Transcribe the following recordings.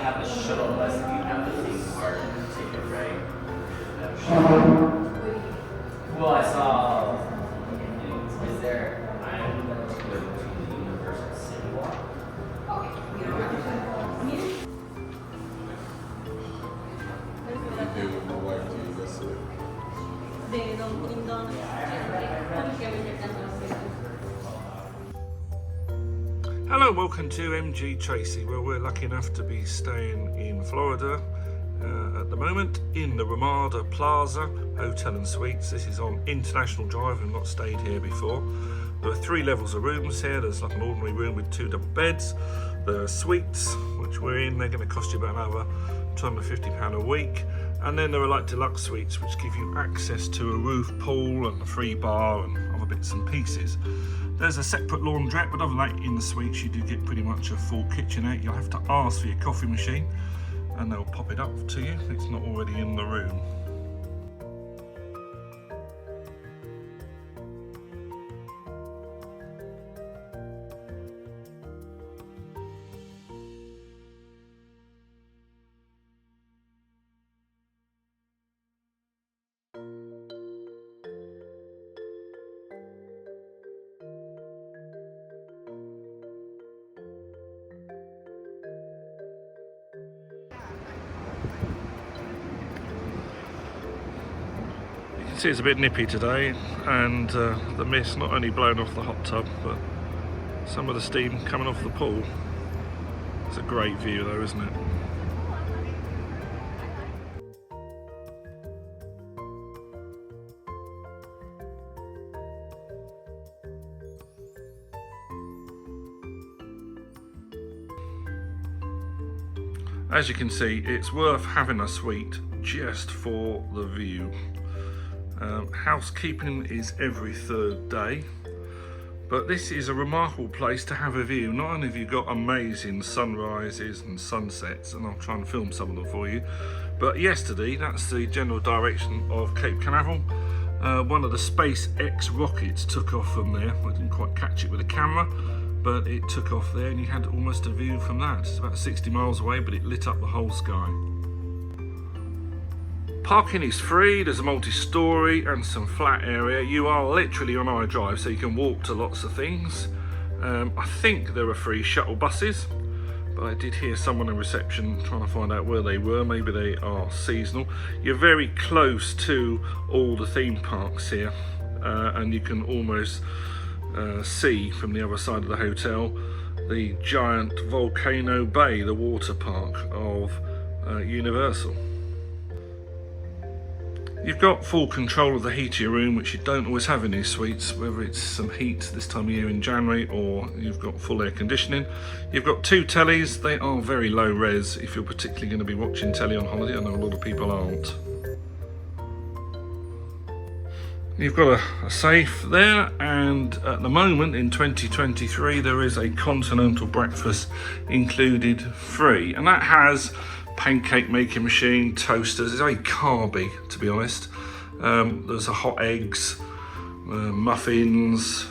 have a shuttle bus if you have the theme park ticket, right? Well, I saw. Is there? I'm going to go to the Universal City Walk. You with my wife to use this. Hello, welcome to MGTracey, where we're lucky enough to be staying in Florida at the moment in the Ramada Plaza Hotel and Suites. This is on International Drive. We've not stayed here before. There are 3 levels of rooms here. There's like an ordinary room with 2 double beds. There are suites, which we're in. They're going to cost you about another £250 a week. And then there are like deluxe suites, which give you access to a roof pool and a free bar and other bits and pieces. There's a separate laundrette, but other than that, in the suites you do get pretty much a full kitchenette. You'll have to ask for your coffee machine and they'll pop it up to you if it's not already in the room. See, it's a bit nippy today, and the mist not only blowing off the hot tub, but some of the steam coming off the pool. It's a great view though, isn't it? As you can see, it's worth having a suite just for the view. Housekeeping is every 3rd day, but this is a remarkable place to have a view. Not only have you got amazing sunrises and sunsets, and I'll try and film some of them for you, but yesterday, that's the general direction of Cape Canaveral. One of the SpaceX rockets took off from there. I didn't quite catch it with a camera, but it took off there and you had almost a view from that. It's about 60 miles away, but it lit up the whole sky. Parking is free. There's a multi-storey and some flat area. You are literally on iDrive, so you can walk to lots of things. I think there are free shuttle buses, but I did hear someone in reception trying to find out where they were. Maybe they are seasonal. You're very close to all the theme parks here, and you can almost see from the other side of the hotel the giant Volcano Bay, the water park of Universal. You've got full control of the heat of your room, which you don't always have in these suites, whether it's some heat this time of year in January or you've got full air conditioning. You've got 2 tellies. They are very low res if you're particularly going to be watching telly on holiday. I know a lot of people aren't. You've got a safe there, and at the moment in 2023 there is a continental breakfast included free, and that has pancake making machine, toasters. It's very carby, to be honest. There's a hot eggs, muffins,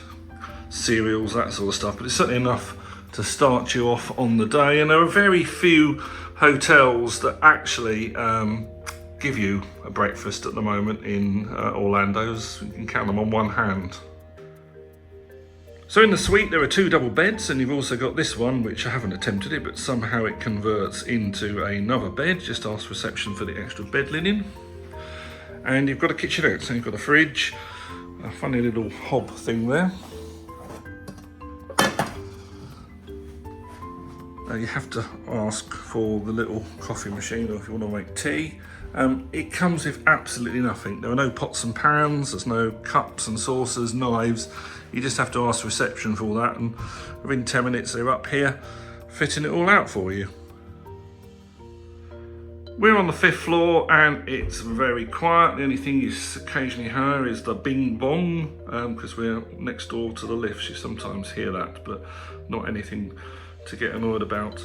cereals, that sort of stuff, but it's certainly enough to start you off on the day. And there are very few hotels that actually give you a breakfast at the moment in Orlando. You can count them on one hand. So in the suite there are 2 double beds, and you've also got this one, which I haven't attempted it, but somehow it converts into another bed. Just ask reception for the extra bed linen. And you've got a kitchenette, so you've got a fridge, a funny little hob thing there. You have to ask for the little coffee machine, or if you want to make tea. It comes with absolutely nothing. There are no pots and pans, there's no cups and saucers, knives. You just have to ask reception for all that, and within 10 minutes they're up here fitting it all out for you. We're on the 5th floor and it's very quiet. The only thing you occasionally hear is the bing bong, because we're next door to the lifts. You sometimes hear that, but not anything to get annoyed about.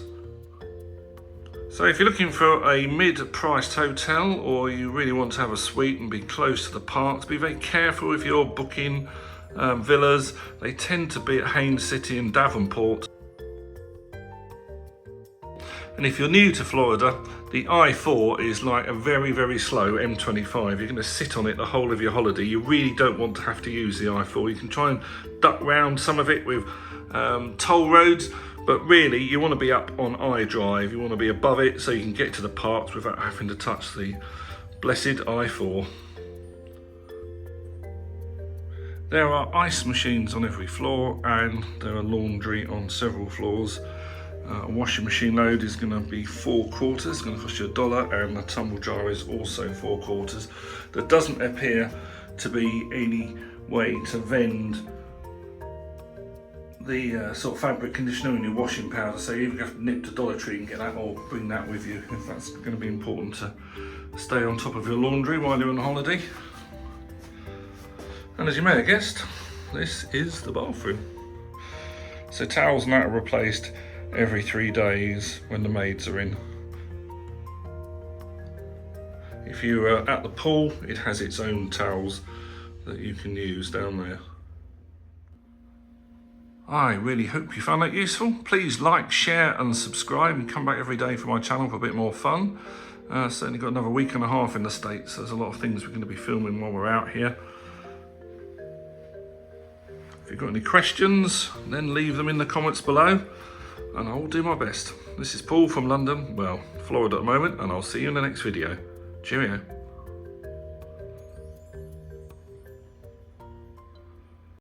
So if you're looking for a mid-priced hotel, or you really want to have a suite and be close to the parks, be very careful if you're booking villas. They tend to be at Haines City and Davenport. And if you're new to Florida, the I-4 is like a very, very slow M25. You're going to sit on it the whole of your holiday. You really don't want to have to use the I-4. You can try and duck round some of it with toll roads, but really you want to be up on I-Drive. You want to be above it so you can get to the parks without having to touch the blessed I-4. There are ice machines on every floor, and there are laundry on several floors. A washing machine load is going to be $4, it's going to cost you $1, and the tumble jar is also $4. There doesn't appear to be any way to vend the sort of fabric conditioner in your washing powder, so you either have to nip to Dollar Tree and get that, or bring that with you if that's going to be important to stay on top of your laundry while you're on holiday. And as you may have guessed, this is the bathroom. So towels now are replaced every 3 days when the maids are in. If you're at the pool, it has its own towels that you can use down there. I really hope you found that useful. Please like, share and subscribe, and come back every day for my channel for a bit more fun. Certainly got another week and a half in the States. There's a lot of things we're going to be filming while we're out here. If you've got any questions, then leave them in the comments below, and I'll do my best. This is Paul from London, well, Florida at the moment, and I'll see you in the next video. Cheerio.